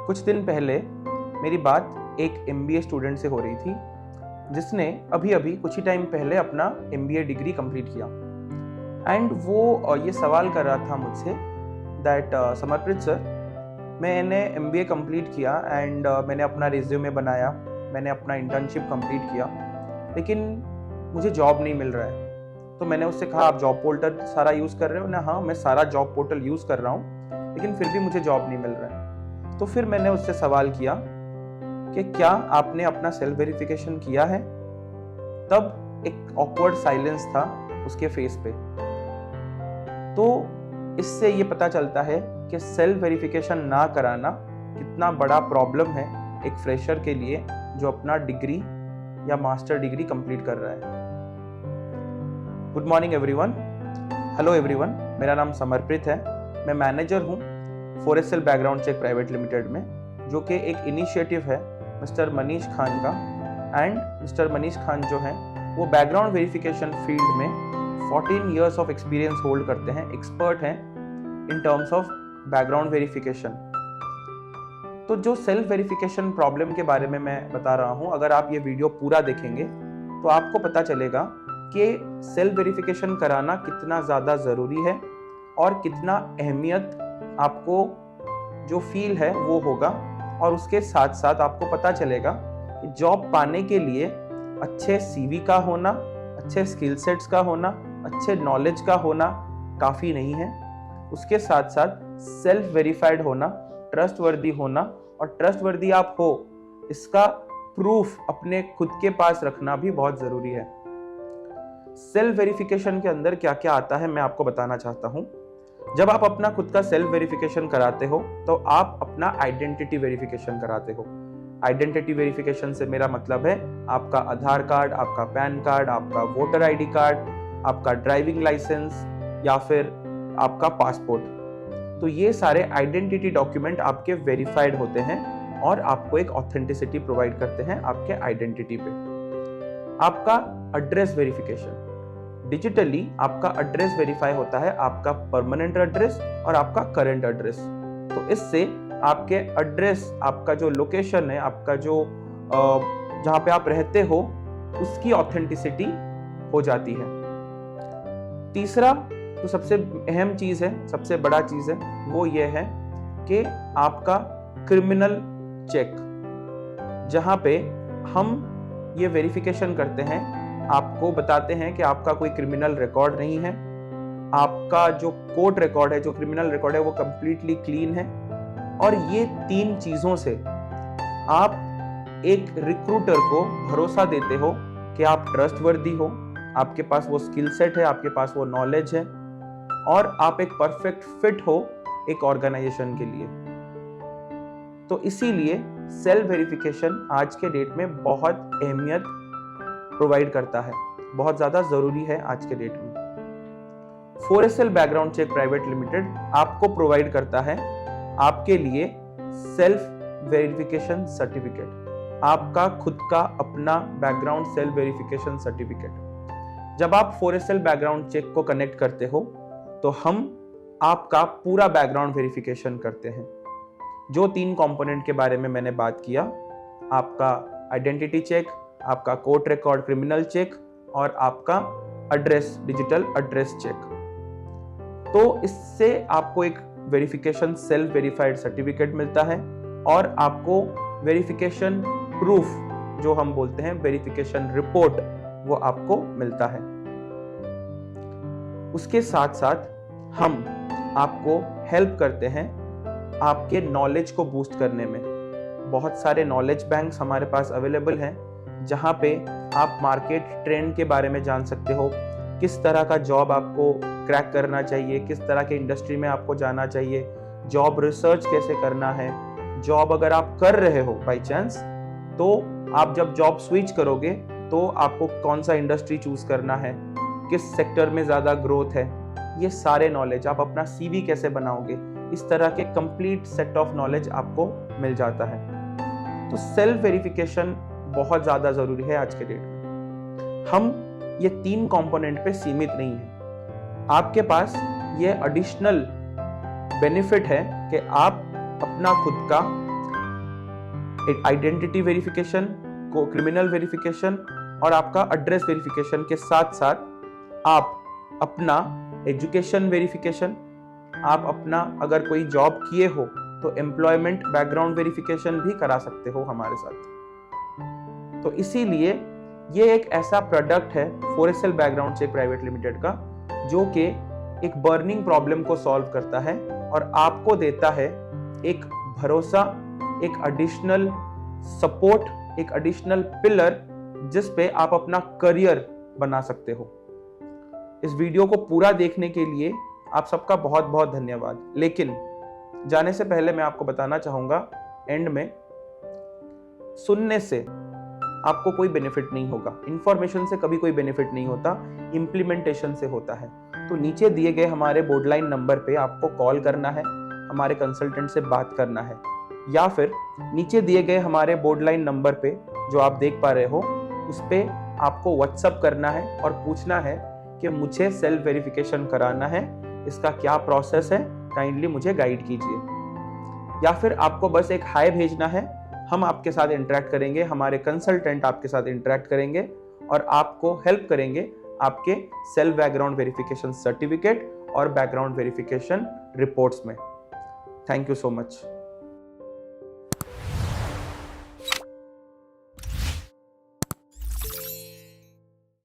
कुछ दिन पहले मेरी बात एक MBA स्टूडेंट से हो रही थी जिसने अभी कुछ ही टाइम पहले अपना MBA डिग्री कंप्लीट किया एंड वो ये सवाल कर रहा था मुझसे दैट समरप्रीत सर, मैंने MBA कंप्लीट किया एंड मैंने अपना रिज्यूमे बनाया, मैंने अपना इंटर्नशिप कंप्लीट किया, लेकिन मुझे जॉब नहीं मिल रहा है। तो मैंने उससे कहा, आप जॉब पोर्टल सारा यूज़ कर रहे हो ना? हाँ, मैं सारा जॉब पोर्टल यूज़ कर रहा हूँ, लेकिन फिर भी मुझे जॉब नहीं मिल रहा है। तो फिर मैंने उससे सवाल किया कि क्या आपने अपना सेल्फ वेरिफिकेशन किया है? तब एक ऑकवर्ड साइलेंस था उसके फेस पे। तो इससे ये पता चलता है कि सेल्फ वेरिफिकेशन ना कराना कितना बड़ा प्रॉब्लम है एक फ्रेशर के लिए जो अपना डिग्री या मास्टर डिग्री कंप्लीट कर रहा है। Good morning everyone, hello everyone, मेरा नाम समरप्रीत है। मैं मैनेजर हूँ 4SL background check private limited में, जो कि एक इनिशिएटिव है मिस्टर मनीष खान का। एंड मिस्टर मनीष खान जो हैं वो बैकग्राउंड वेरिफिकेशन फील्ड में 14 इयर्स ऑफ एक्सपीरियंस होल्ड करते हैं, एक्सपर्ट हैं in terms of background verification. तो जो सेल्फ वेरिफिकेशन प्रॉब्लम के बारे में मैं बता रहा हूँ, अगर आप ये वीडियो पूरा देखेंगे तो आपको पता चलेगा कि सेल्फ वेरिफिकेशन कराना कितना ज़्यादा ज़रूरी है और कितना अहमियत आपको जो फील है वो होगा। और उसके साथ साथ आपको पता चलेगा कि जॉब पाने के लिए अच्छे CV का होना, अच्छे स्किल सेट्स का होना, अच्छे नॉलेज का होना काफ़ी नहीं है। उसके साथ साथ सेल्फ वेरीफाइड होना, ट्रस्टवर्दी होना, और ट्रस्टवर्दी आप हो इसका प्रूफ अपने खुद के पास रखना भी बहुत ज़रूरी है। सेल्फ वेरिफिकेशन के अंदर क्या क्या आता है मैं आपको बताना चाहता हूँ। जब आप अपना खुद का सेल्फ वेरिफिकेशन कराते हो तो आप अपना आइडेंटिटी वेरिफिकेशन कराते हो। आइडेंटिटी वेरिफिकेशन से मेरा मतलब है आपका आधार कार्ड, आपका पैन कार्ड, आपका वोटर ID कार्ड, आपका ड्राइविंग लाइसेंस या फिर आपका पासपोर्ट। तो ये सारे आइडेंटिटी डॉक्यूमेंट आपके वेरीफाइड होते हैं और आपको एक ऑथेंटिसिटी प्रोवाइड करते हैं आपके आइडेंटिटी पे। आपका एड्रेस वेरिफिकेशन, डिजिटली आपका एड्रेस वेरीफाई होता है, आपका परमानेंट एड्रेस और आपका करंट एड्रेस। तो इससे आपके एड्रेस, आपका जो लोकेशन है, आपका जो जहाँ पे आप रहते हो उसकी ऑथेंटिसिटी हो जाती है। तीसरा तो सबसे अहम चीज है, सबसे बड़ा चीज है, वो ये है कि आपका क्रिमिनल चेक, जहाँ पे हम ये वेरिफिकेशन करते हैं, आपको बताते हैं कि आपका कोई क्रिमिनल रिकॉर्ड नहीं है, आपका जो कोर्ट रिकॉर्ड है, जो क्रिमिनल रिकॉर्ड है वो कंप्लीटली क्लीन है। और ये 3 चीजों से आप एक रिक्रूटर को भरोसा देते हो कि आप ट्रस्टवर्दी हो, आपके पास वो स्किल सेट है, आपके पास वो नॉलेज है और आप एक परफेक्ट फिट हो एक ऑर्गेनाइजेशन के लिए। तो इसीलिए सेल्फ वेरिफिकेशन आज के डेट में बहुत अहमियत प्रोवाइड करता है, बहुत ज्यादा जरूरी है आज के डेट में। 4SL background check private limited आपको प्रोवाइड करता है आपके लिए सेल्फ वेरिफिकेशन सर्टिफिकेट, आपका खुद का अपना बैकग्राउंड सेल्फ वेरिफिकेशन सर्टिफिकेट। जब आप 4SL बैकग्राउंड चेक को कनेक्ट करते हो तो हम आपका पूरा बैकग्राउंड वेरिफिकेशन करते हैं। जो 3 कंपोनेंट के बारे में मैंने बात किया, आपका आइडेंटिटी चेक, आपका कोर्ट रिकॉर्ड क्रिमिनल चेक और आपका एड्रेस, डिजिटल एड्रेस चेक। तो इससे आपको एक वेरिफिकेशन सेल्फ वेरीफाइड सर्टिफिकेट मिलता है और आपको वेरिफिकेशन प्रूफ, जो हम बोलते हैं वेरिफिकेशन रिपोर्ट, वो आपको मिलता है। उसके साथ साथ हम आपको हेल्प करते हैं आपके नॉलेज को बूस्ट करने में। बहुत सारे नॉलेज बैंक्स हमारे पास अवेलेबल हैं जहाँ पे आप मार्केट ट्रेंड के बारे में जान सकते हो, किस तरह का जॉब आपको क्रैक करना चाहिए, किस तरह के इंडस्ट्री में आपको जाना चाहिए, जॉब रिसर्च कैसे करना है। जॉब अगर आप कर रहे हो बाय चांस, तो आप जब जॉब स्विच करोगे तो आपको कौन सा इंडस्ट्री चूज करना है, किस सेक्टर में ज़्यादा ग्रोथ है, ये सारे नॉलेज, आप अपना CV कैसे बनाओगे, इस तरह के कंप्लीट सेट ऑफ नॉलेज आपको मिल जाता है। तो सेल्फ वेरिफिकेशन बहुत ज़्यादा ज़रूरी है आज के डेट में। हम ये 3 कंपोनेंट पे सीमित नहीं है, आपके पास ये एडिशनल बेनिफिट है कि आप अपना खुद का आइडेंटिटी वेरिफिकेशन, को क्रिमिनल वेरिफिकेशन और आपका एड्रेस वेरिफिकेशन के साथ साथ आप अपना एजुकेशन वेरिफिकेशन, आप अपना अगर कोई जॉब किए हो तो एम्प्लॉयमेंट बैकग्राउंड वेरिफिकेशन भी करा सकते हो हमारे साथ। तो इसीलिए ये एक ऐसा प्रोडक्ट है फोरेसल बैकग्राउंड चेक प्राइवेट लिमिटेड का, जो कि एक बर्निंग प्रॉब्लम को सॉल्व करता है और आपको देता है एक भरोसा, एक एडिशनल सपोर्ट, एक एडिशनल पिलर जिस पे आप अपना करियर बना सकते हो। इस वीडियो को पूरा देखने के लिए आप सबका बहुत बहुत धन्यवाद। लेकिन जाने से पहले मैं आपको बताना चाहूंगा, एंड में सुनने से आपको कोई बेनिफिट नहीं होगा, इंफॉर्मेशन से कभी कोई बेनिफिट नहीं होता, इंप्लीमेंटेशन से होता है। तो नीचे दिए गए हमारे बोर्डलाइन नंबर पे आपको कॉल करना है, हमारे कंसल्टेंट से बात करना है, या फिर नीचे दिए गए हमारे बोर्डलाइन नंबर पे जो आप देख पा रहे हो उस पे आपको व्हाट्सअप करना है और पूछना है कि मुझे सेल्फ वेरिफिकेशन कराना है, इसका क्या प्रोसेस है, काइंडली मुझे गाइड कीजिए। या फिर आपको बस एक हाय भेजना है, हम आपके साथ इंटरेक्ट करेंगे, हमारे कंसल्टेंट आपके साथ इंटरेक्ट करेंगे और आपको हेल्प करेंगे आपके सेल्फ बैकग्राउंड वेरिफिकेशन सर्टिफिकेट और बैकग्राउंड वेरिफिकेशन रिपोर्ट्स में। Thank you so much.